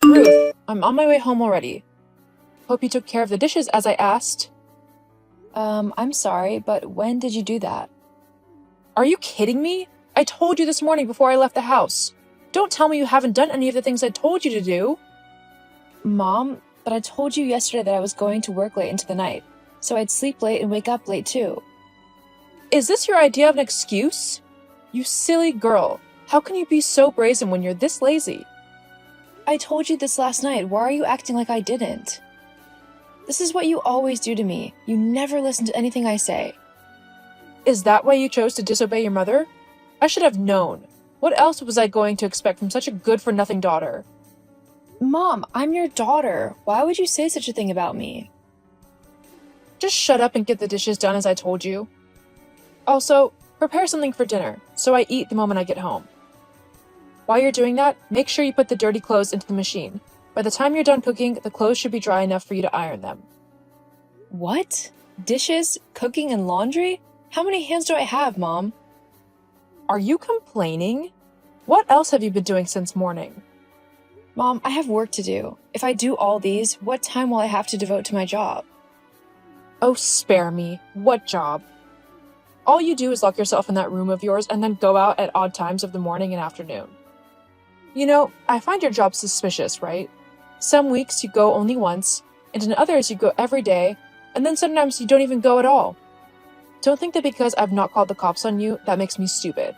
Ruth, I'm on my way home already. Hope you took care of the dishes as I asked. I'm sorry, but when did you do that? Are you kidding me? I told you this morning before I left the house. Don't tell me you haven't done any of the things I told you to do. Mom, but I told you yesterday that I was going to work late into the night, so I'd sleep late and wake up late too. Is this your idea of an excuse? You silly girl. How can you be so brazen when you're this lazy? I told you this last night. Why are you acting like I didn't? This is what you always do to me. You never listen to anything I say. Is that why you chose to disobey your mother? I should have known. What else was I going to expect from such a good-for-nothing daughter? Mom, I'm your daughter. Why would you say such a thing about me? Just shut up and get the dishes done as I told you. Also, prepare something for dinner, so I eat the moment I get home. While you're doing that, make sure you put the dirty clothes into the machine. By the time you're done cooking, the clothes should be dry enough for you to iron them. What? Dishes, cooking, and laundry? How many hands do I have, Mom? Are you complaining? What else have you been doing since morning? Mom, I have work to do. If I do all these, what time will I have to devote to my job? Oh, spare me. What job? All you do is lock yourself in that room of yours and then go out at odd times of the morning and afternoon. You know, I find your job suspicious, right? Some weeks you go only once, and in others you go every day, and then sometimes you don't even go at all. Don't think that because I've not called the cops on you, that makes me stupid.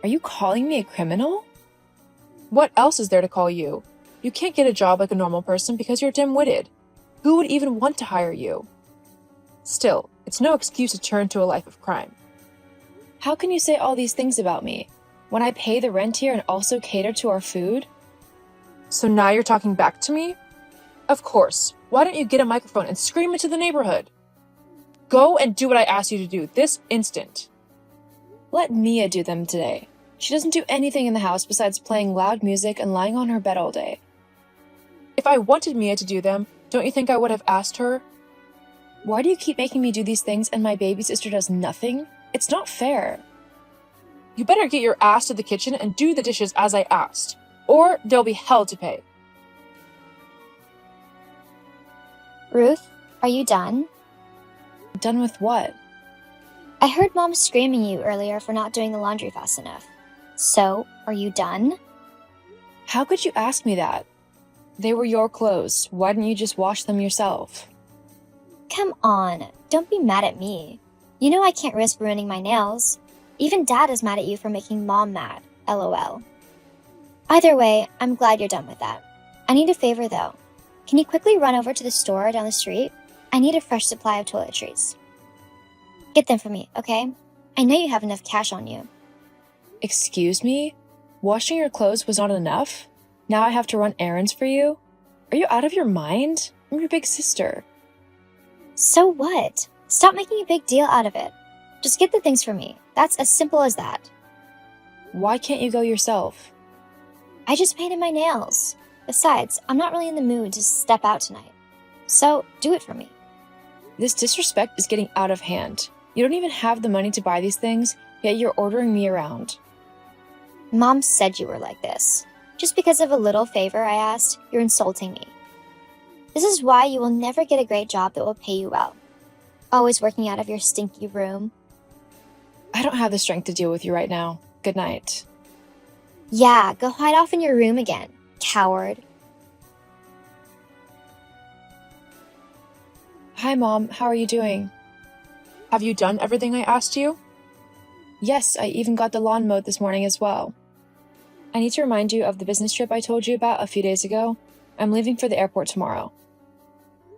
Are you calling me a criminal? What else is there to call you? You can't get a job like a normal person because you're dim-witted. Who would even want to hire you? Still, it's no excuse to turn to a life of crime. How can you say all these things about me, when I pay the rent here and also cater to our food? So now you're talking back to me? Of course. Why don't you get a microphone and scream into the neighborhood? Go and do what I asked you to do this instant. Let Mia do them today. She doesn't do anything in the house besides playing loud music and lying on her bed all day. If I wanted Mia to do them, don't you think I would have asked her? Why do you keep making me do these things and my baby sister does nothing? It's not fair. You better get your ass to the kitchen and do the dishes as I asked, or there'll be hell to pay. Ruth, are you done? Done with what? I heard Mom screaming at you earlier for not doing the laundry fast enough. So, are you done? How could you ask me that? They were your clothes. Why didn't you just wash them yourself? Come on, don't be mad at me. You know I can't risk ruining my nails. Even Dad is mad at you for making Mom mad, LOL. Either way, I'm glad you're done with that. I need a favor though. Can you quickly run over to the store down the street? I need a fresh supply of toiletries. Get them for me, okay? I know you have enough cash on you. Excuse me? Washing your clothes was not enough? Now I have to run errands for you? Are you out of your mind? I'm your big sister. So what? Stop making a big deal out of it. Just get the things for me. That's as simple as that. Why can't you go yourself? I just painted my nails. Besides, I'm not really in the mood to step out tonight. So, do it for me. This disrespect is getting out of hand. You don't even have the money to buy these things, yet you're ordering me around. Mom said you were like this. Just because of a little favor I asked, you're insulting me. This is why you will never get a great job that will pay you well. Always working out of your stinky room. I don't have the strength to deal with you right now. Good night. Yeah, go hide off in your room again, coward. Hi, Mom. How are you doing? Have you done everything I asked you? Yes, I even got the lawn mowed this morning as well. I need to remind you of the business trip I told you about a few days ago. I'm leaving for the airport tomorrow.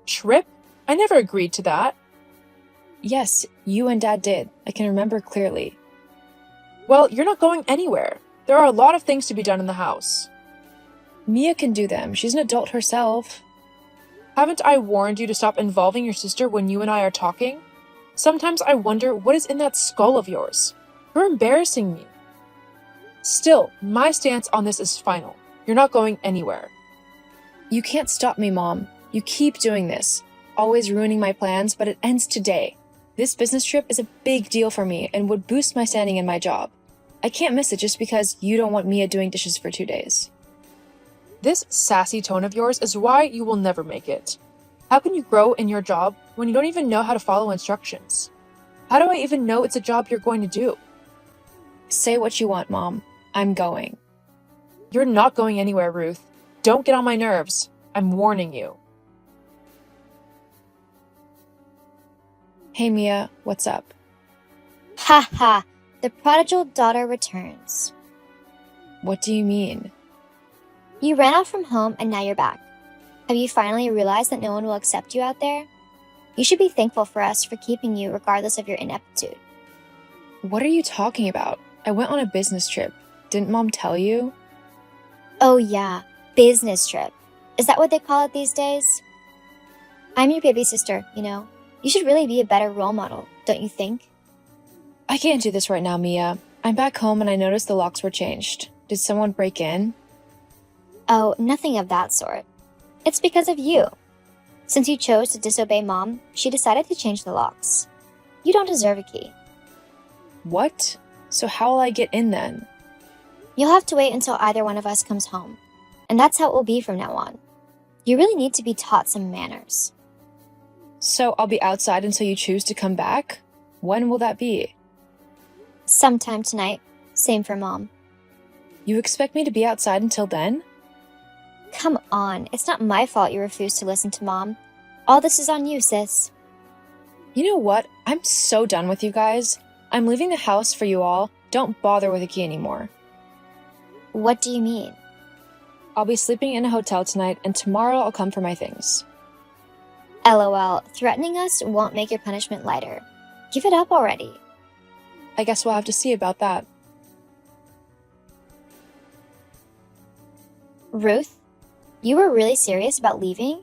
Trip? I never agreed to that. Yes, you and Dad did. I can remember clearly. Well, you're not going anywhere. There are a lot of things to be done in the house. Mia can do them. She's an adult herself. Haven't I warned you to stop involving your sister when you and I are talking? Sometimes I wonder what is in that skull of yours. You're embarrassing me. Still, my stance on this is final. You're not going anywhere. You can't stop me, Mom. You keep doing this, always ruining my plans, but it ends today. This business trip is a big deal for me and would boost my standing in my job. I can't miss it just because you don't want Mia doing dishes for 2 days. This sassy tone of yours is why you will never make it. How can you grow in your job when you don't even know how to follow instructions? How do I even know it's a job you're going to do? Say what you want, Mom. I'm going. You're not going anywhere, Ruth. Don't get on my nerves. I'm warning you. Hey, Mia, what's up? Ha ha! The prodigal daughter returns. What do you mean? You ran off from home and now you're back. Have you finally realized that no one will accept you out there? You should be thankful for us for keeping you regardless of your ineptitude. What are you talking about? I went on a business trip. Didn't Mom tell you? Oh yeah, business trip. Is that what they call it these days? I'm your baby sister, you know. You should really be a better role model, don't you think? I can't do this right now, Mia. I'm back home and I noticed the locks were changed. Did someone break in? Oh, nothing of that sort. It's because of you. Since you chose to disobey Mom, she decided to change the locks. You don't deserve a key. What? So how will I get in then? You'll have to wait until either one of us comes home. And that's how it will be from now on. You really need to be taught some manners. So I'll be outside until you choose to come back? When will that be? Sometime tonight. Same for Mom. You expect me to be outside until then? Come on, it's not my fault you refused to listen to Mom. All this is on you, sis. You know what? I'm so done with you guys. I'm leaving the house for you all. Don't bother with a key anymore. What do you mean? I'll be sleeping in a hotel tonight, and tomorrow I'll come for my things. LOL, threatening us won't make your punishment lighter. Give it up already. I guess we'll have to see about that. Ruth, you were really serious about leaving?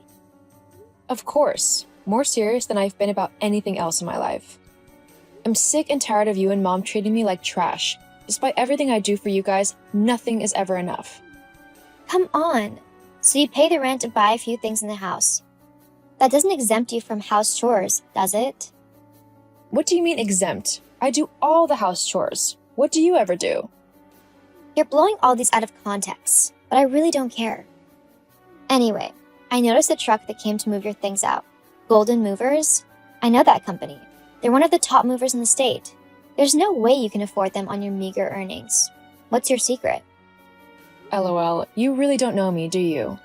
Of course. More serious than I've been about anything else in my life. I'm sick and tired of you and Mom treating me like trash. Despite everything I do for you guys, nothing is ever enough. Come on. So you pay the rent and buy a few things in the house. That doesn't exempt you from house chores, does it? What do you mean exempt? I do all the house chores. What do you ever do? You're blowing all these out of context, but I really don't care. Anyway, I noticed the truck that came to move your things out. Golden Movers? I know that company. They're one of the top movers in the state. There's no way you can afford them on your meager earnings. What's your secret? LOL, you really don't know me, do you?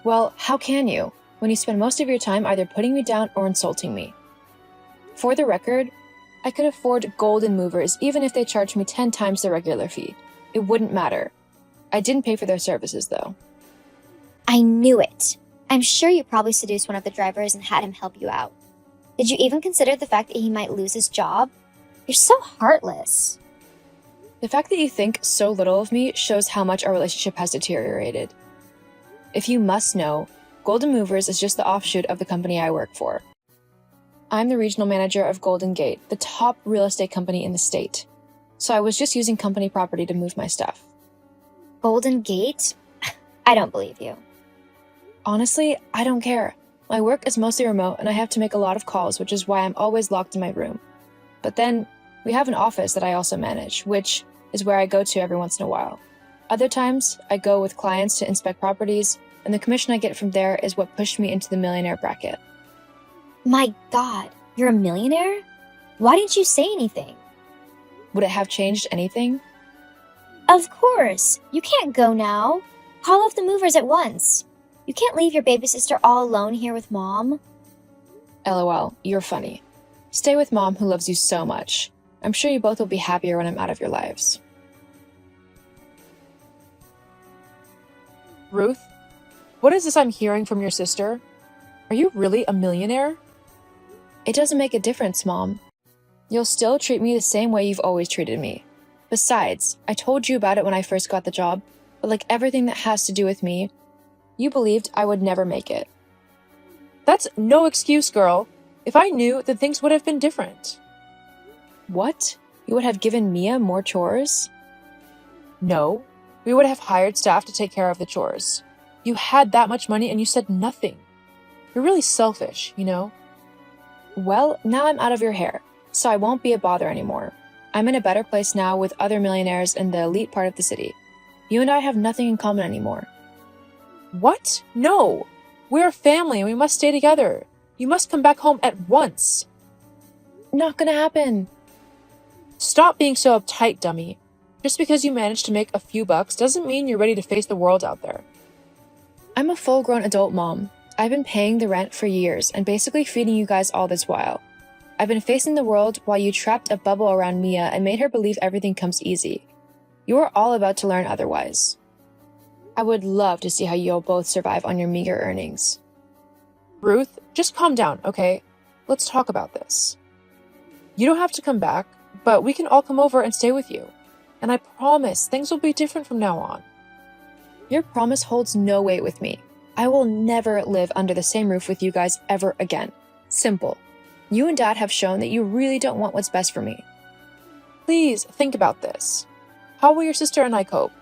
Well, how can you, when you spend most of your time either putting me down or insulting me? For the record, I could afford Golden Movers even if they charged me 10 times the regular fee. It wouldn't matter. I didn't pay for their services, though. I knew it. I'm sure you probably seduced one of the drivers and had him help you out. Did you even consider the fact that he might lose his job? You're so heartless. The fact that you think so little of me shows how much our relationship has deteriorated. If you must know, Golden Movers is just the offshoot of the company I work for. I'm the regional manager of Golden Gate, the top real estate company in the state. So I was just using company property to move my stuff. Golden Gate? I don't believe you. Honestly, I don't care. My work is mostly remote and I have to make a lot of calls, which is why I'm always locked in my room. But then, we have an office that I also manage, which is where I go to every once in a while. Other times, I go with clients to inspect properties, and the commission I get from there is what pushed me into the millionaire bracket. My God, you're a millionaire? Why didn't you say anything? Would it have changed anything? Of course. You can't go now. Call off the movers at once. You can't leave your baby sister all alone here with Mom. LOL, you're funny. Stay with Mom who loves you so much. I'm sure you both will be happier when I'm out of your lives. Ruth, what is this I'm hearing from your sister? Are you really a millionaire? It doesn't make a difference, Mom. You'll still treat me the same way you've always treated me. Besides, I told you about it when I first got the job, but like everything that has to do with me, you believed I would never make it. That's no excuse, girl. If I knew, then things would have been different. What? You would have given Mia more chores? No, we would have hired staff to take care of the chores. You had that much money and you said nothing. You're really selfish, you know? Well, now I'm out of your hair, so I won't be a bother anymore. I'm in a better place now with other millionaires in the elite part of the city. You and I have nothing in common anymore. What? No! We're a family and we must stay together. You must come back home at once. Not gonna happen. Stop being so uptight, dummy. Just because you managed to make a few bucks doesn't mean you're ready to face the world out there. I'm a full-grown adult mom. I've been paying the rent for years and basically feeding you guys all this while. I've been facing the world while you trapped a bubble around Mia and made her believe everything comes easy. You are all about to learn otherwise. I would love to see how you'll both survive on your meager earnings. Ruth, just calm down, okay? Let's talk about this. You don't have to come back, but we can all come over and stay with you. And I promise things will be different from now on. Your promise holds no weight with me. I will never live under the same roof with you guys ever again. Simple. You and Dad have shown that you really don't want what's best for me. Please think about this. How will your sister and I cope?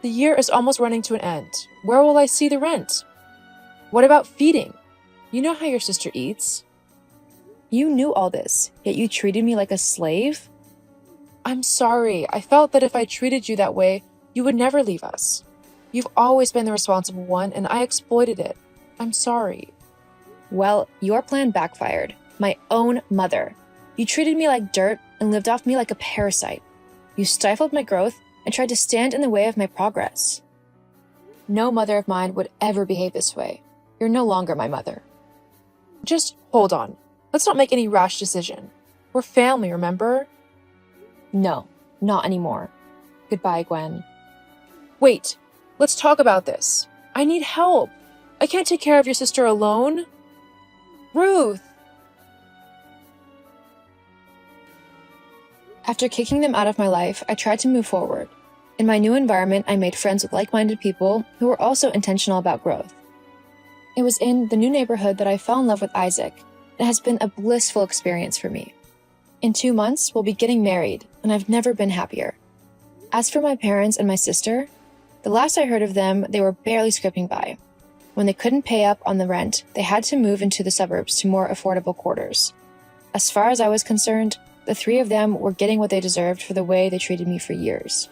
The year is almost running to an end. Where will I see the rent? What about feeding? You know how your sister eats. You knew all this, yet you treated me like a slave? I'm sorry. I felt that if I treated you that way, you would never leave us. You've always been the responsible one, and I exploited it. I'm sorry. Well, your plan backfired. My own mother. You treated me like dirt and lived off me like a parasite. You stifled my growth and tried to stand in the way of my progress. No mother of mine would ever behave this way. You're no longer my mother. Just hold on. Let's not make any rash decision. We're family, remember? No, not anymore. Goodbye, Gwen. Wait, let's talk about this. I need help. I can't take care of your sister alone. Ruth! After kicking them out of my life, I tried to move forward. In my new environment, I made friends with like-minded people who were also intentional about growth. It was in the new neighborhood that I fell in love with Isaac. It has been a blissful experience for me. In 2 months, we'll be getting married, and I've never been happier. As for my parents and my sister, the last I heard of them, they were barely scraping by. When they couldn't pay up on the rent, they had to move into the suburbs to more affordable quarters. As far as I was concerned, the 3 of them were getting what they deserved for the way they treated me for years.